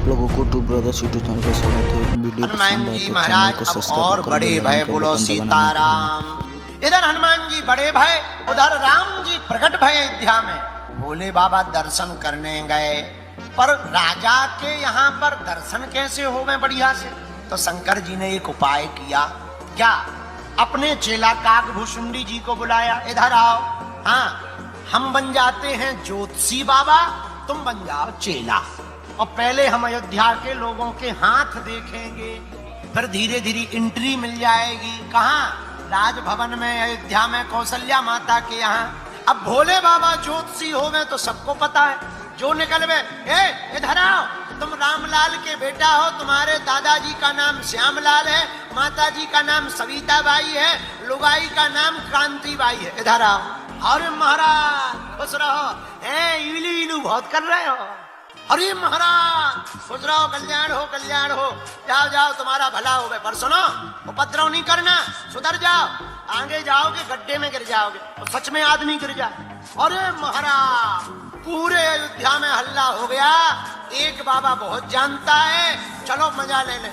लोगों को two brothers YouTube channel पर स्वागत है। वीडियो हनुमान जी महाराज अब और बड़े भय बोलो सीताराम। इधर हनुमान जी बड़े भय, उधर राम जी प्रकट भय अयोध्या में। भोले बाबा दर्शन करने गए, पर राजा के यहाँ पर दर्शन कैसे हो गए बढ़िया से? तो शंकर जी ने एक उपाय किया। क्या? अपने चेला काकभूषुंडी जी को बुलाया, इधर आओ। हाँ, हम बन जाते हैं ज्योतिषी बाबा, तुम बन जाओ चेला, और पहले हम अयोध्या के लोगों के हाथ देखेंगे, फिर धीरे धीरे एंट्री मिल जाएगी। कहाँ? राजभवन में, अयोध्या में, कौशल्या माता के यहाँ। अब भोले बाबा ज्योतिषी हो गए तो सबको पता है, जो निकल गए, ए इधर आओ, तुम रामलाल के बेटा हो, तुम्हारे दादाजी का नाम श्यामलाल है, माताजी का नाम सविता बाई है, लुगाई का नाम क्रांति बाई है, इधर आओ। अरे महाराज खुश रहो, इलू इलू बहुत कर रहे हो। अरे महाराज खुश रहो, कल्याण हो, जाओ जाओ, तुम्हारा भला हो गए। पर सुनो, उपद्रव नहीं करना, सुधर जाओ, आगे जाओगे गड्ढे में गिर जाओगे, तो सच में आदमी गिर जाए। अरे महाराज, पूरे अयोध्या में हल्ला हो गया, एक बाबा बहुत जानता है, चलो मजा ले ले,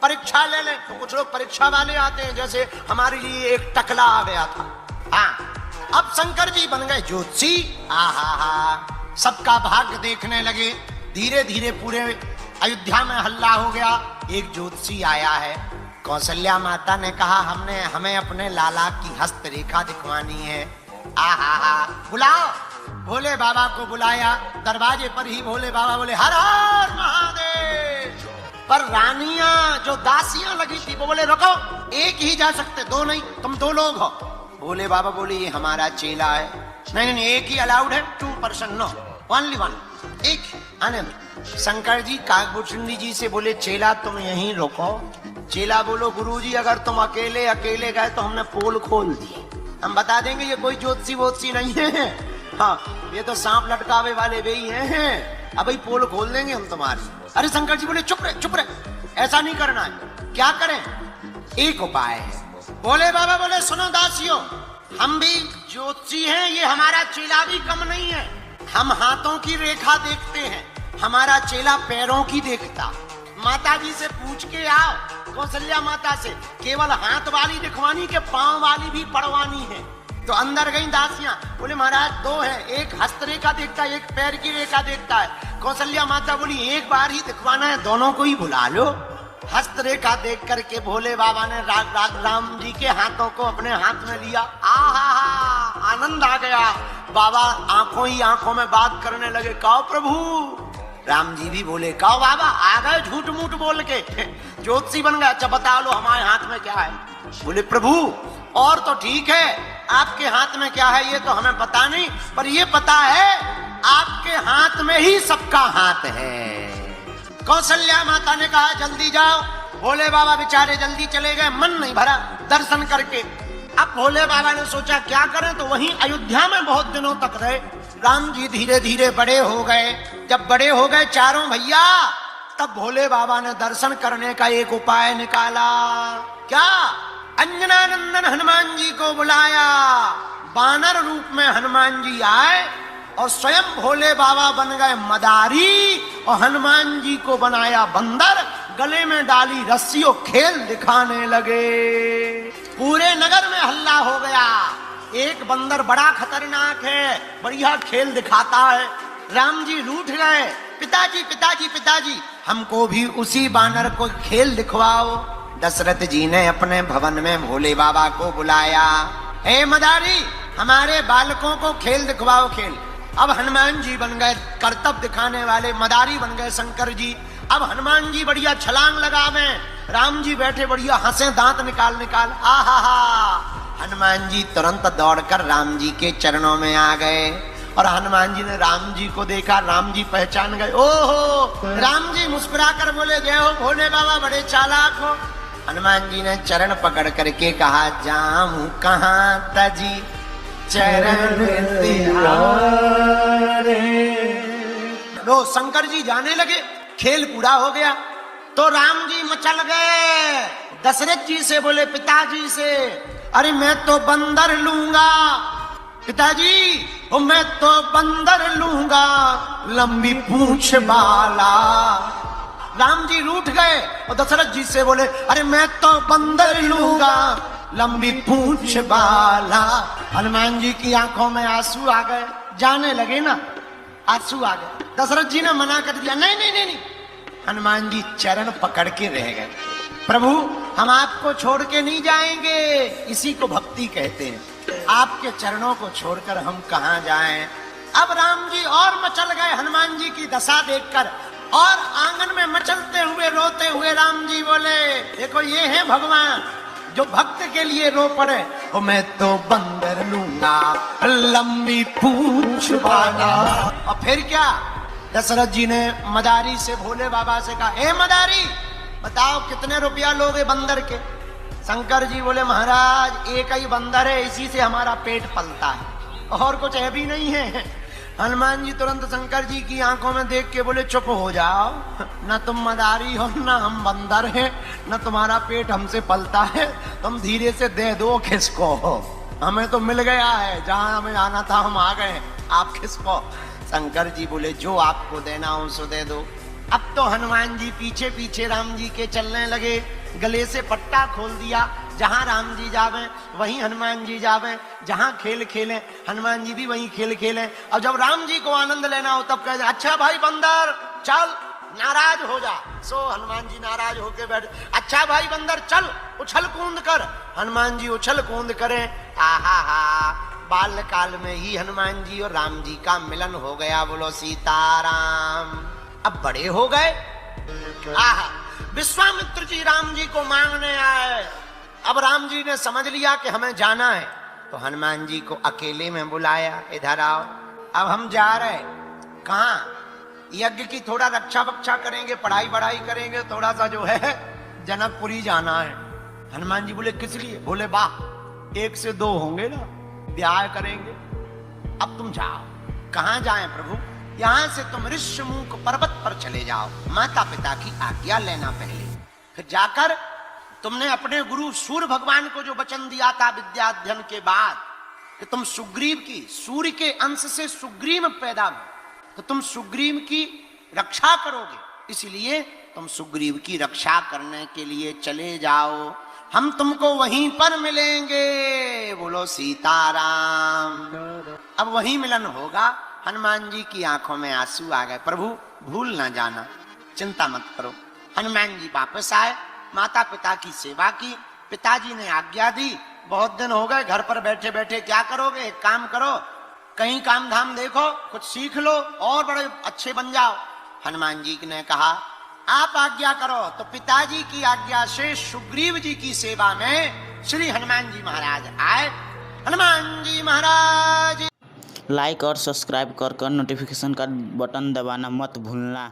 परीक्षा ले ले। तो कुछ लोग परीक्षा वाले आते हैं, जैसे हमारे लिए एक टकला आ गया था। हाँ, अब शंकर जी बन गए ज्योतिषी। आहा, सबका भाग्य देखने लगे। धीरे धीरे पूरे अयोध्या में हल्ला हो गया। एक ज्योतिषी आया है, कौशल्या माता ने कहा हमें अपने लाला की हस्तरेखा दिखवानी है। आहा, बुलाओ। भोले बाबा को बुलाया, दरवाजे पर ही भोले बाबा बोले हर हर महादेव। पर रानियां जो दासियां लगी थी वो बोले रुको, एक ही जा सकते, दो नहीं, तुम दो लोग हो। भोले बाबा बोले ये हमारा चेला है। नहीं, एक ही अलाउड है, 2 पर्सन, नो, ओनली 1, एक आने दो। शंकर जी काकभूषुंडी जी से बोले चेला तुम यहीं रुको। चेला बोलो गुरुजी अगर तुम अकेले गए तो हमने पोल खोल दिए, हम बता देंगे ये कोई ज्योतिषी वोतिषी नहीं है। हाँ, ये तो सांप लटकावे वाले वे ही हैं, अब पोल खोल देंगे हम तुम्हारी। अरे शंकर जी बोले चुप रहे, ऐसा नहीं करना है। क्या करें? एक उपाय है। भोले बाबा बोले सुनो दासियों, हम भी ज्योतिषी हैं, ये हमारा चेला भी कम नहीं है। हम हाथों की रेखा देखते हैं, हमारा चेला पैरों की देखता। माता जी से पूछ के आओ, कौशल्या माता से, केवल हाथ वाली दिखवानी के पांव वाली भी पढ़वानी है। तो अंदर गई दासियां, बोले महाराज 2 है, एक हस्तरेखा देखता है, एक पैर की रेखा देखता है। कौशल्या माता बोली एक बार ही दिखवाना है, दोनों को ही बुला लो। हस्तरेखा देख करके भोले बाबा ने राम जी के हाथों को अपने हाथ में लिया। आहा, आनंद आ गया। बाबा आंखों ही आंखों में बात करने लगे, कहो प्रभु। राम जी भी बोले कहो बाबा, आ गए झूठ मूठ बोल के, ज्योतिषी बन गया। अच्छा बता लो हमारे हाथ में क्या है? बोले प्रभु और तो ठीक है, आपके हाथ में क्या है ये तो हमें पता नहीं, पर ये पता है आपके हाथ में ही सबका हाथ है। कौशल्या माता ने कहा जल्दी जाओ। भोले बाबा बेचारे जल्दी चले गए, मन नहीं भरा दर्शन करके। अब भोले बाबा ने सोचा क्या करें, तो वहीं अयोध्या में बहुत दिनों तक रहे। राम जी धीरे धीरे बड़े हो गए। जब बड़े हो गए चारों भैया, तब भोले बाबा ने दर्शन करने का एक उपाय निकाला। क्या? अंजनानंदन हनुमान जी को बुलाया। बानर रूप में हनुमान जी आए और स्वयं भोले बाबा बन गए मदारी, और हनुमान जी को बनाया बंदर। गले में डाली रस्सियों, खेल दिखाने लगे। पूरे नगर में हल्ला हो गया, एक बंदर बड़ा खतरनाक है, बढ़िया खेल दिखाता है। राम जी रूठ गए, पिताजी पिताजी पिताजी, हमको भी उसी बानर को खेल दिखवाओ। दशरथ जी ने अपने भवन में भोले बाबा को बुलाया। हे मदारी, हमारे बालकों को खेल दिखवाओ, खेल। अब हनुमान जी बन गए कर्तव्य दिखाने वाले, मदारी बन गए शंकर जी। अब हनुमान जी बढ़िया छलांग लगावे, राम जी बैठे बढ़िया हंसे, दांत निकाल। आहा, हनुमान जी तुरंत दौड़कर राम जी के चरणों में आ गए, और हनुमान जी ने राम जी को देखा, राम जी पहचान गए। ओहो, राम जी मुस्कुराकर बोले जय हो भोले बाबा, बड़े चालाक हो। हनुमान जी ने चरण पकड़ करके कहा जाऊं कहां तजी चरण तिहारे। लो शंकर जी जाने लगे, खेल पूरा हो गया। तो राम जी मचल गए, दशरथ जी से बोले पिताजी से, अरे मैं तो बंदर लूंगा पिताजी, मैं तो बंदर लूंगा लंबी पूंछ वाला। राम जी रूठ गए और दशरथ जी से बोले, अरे मैं तो बंदर लूंगा लंबी पूंछ वाला। हनुमान जी की आंखों में आंसू आ गए, जाने लगे ना, आंसू आ गए। दशरथ जी ने मना कर दिया, नहीं नहीं नहीं नहीं। हनुमान जी चरण पकड़ के रह गए, प्रभु हम आपको छोड़ के नहीं जाएंगे, इसी को भक्ति कहते हैं। आपके चरणों को छोड़कर हम कहां जाएं। अब राम जी और मचल गए हनुमान जी की दशा देखकर, और आंगन में मचलते हुए रोते हुए राम जी बोले, देखो ये है भगवान जो भक्त के लिए रो पड़े। ओ मैं तो बंदर लूंगा लंबी पूंछ वाला। और फिर क्या, दशरथ जी ने मदारी से भोले बाबा से कहा, ए मदारी बताओ कितने रुपया लोगे बंदर के। शंकर जी बोले, महाराज एक ही बंदर है, इसी से हमारा पेट पलता है, और कुछ है भी नहीं है। हनुमान जी तुरंत शंकर जी की आंखों में देख के बोले, चुप हो जाओ, न तुम मदारी हो न हम बंदर हैं, न तुम्हारा पेट हमसे पलता है, तुम धीरे से दे दो किसको, हमें तो मिल गया है, जहां हमें आना था हम आ गए, आप किसको। शंकर जी बोले, जो आपको देना हो सो दे दो। अब तो हनुमान जी पीछे पीछे राम जी के चलने लगे, गले से पट्टा खोल दिया, जहां राम जी जावे वहीं हनुमान जी जावे, जहां खेल खेलें हनुमान जी भी वहीं खेल खेलें। और जब राम जी को आनंद लेना हो तब कहते, अच्छा भाई बंदर चल, नाराज हो जा। सो हनुमान जी नाराज होके बैठे, अच्छा भाई बंदर चल उछल कूद कर। हनुमान जी उछल कूद करें, आहा हा, बाल काल में ही हनुमान जी और राम जी का मिलन हो गया। बोलो सीताराम। अब बड़े हो गए, आहा, विश्वामित्र जी राम जी को मांगने आए। अब राम जी ने समझ लिया कि हमें जाना है, तो हनुमान जी को अकेले में बुलाया, इधर आओ, अब हम जा रहे। कहां? यज्ञ की थोड़ा रक्षा वक्षा करेंगे, पढ़ाई बढ़ाई करेंगे, थोड़ा सा जो है जनकपुरी जाना है। हनुमान जी बोले, किस लिए? बोले, वाह 1 से 2 होंगे ना, ब्याह करेंगे। अब तुम जाओ। कहां जाएं प्रभु? यहां से तुम ऋषिमुख पर्वत पर चले जाओ, माता पिता की आज्ञा लेना पहले, फिर जाकर तुमने अपने गुरु सूर्य भगवान को जो वचन दिया था विद्या अध्ययन के बाद कि तुम सुग्रीव की, सूर्य के अंश से सुग्रीव पैदा हुए, तो तुम सुग्रीव की रक्षा करोगे, इसलिए तुम सुग्रीव की रक्षा करने के लिए चले जाओ, हम तुमको वहीं पर मिलेंगे। बोलो सीताराम। अब वहीं मिलन होगा। हनुमान जी की आंखों में आंसू आ गए, प्रभु भूल ना जाना, चिंता मत करो। हनुमान जी वापस आए, माता पिता की सेवा की, पिताजी ने आज्ञा दी, बहुत दिन हो गए घर पर बैठे बैठे क्या करोगे, एक काम करो, कहीं काम धाम देखो, कुछ सीख लो और बड़े अच्छे बन जाओ। हनुमान जी ने कहा, आप आज्ञा करो। तो पिताजी की आज्ञा से सुग्रीव जी की सेवा में श्री हनुमान जी महाराज आए। हनुमान जी महाराज लाइक और सब्सक्राइब कर नोटिफिकेशन का बटन दबाना मत भूलना।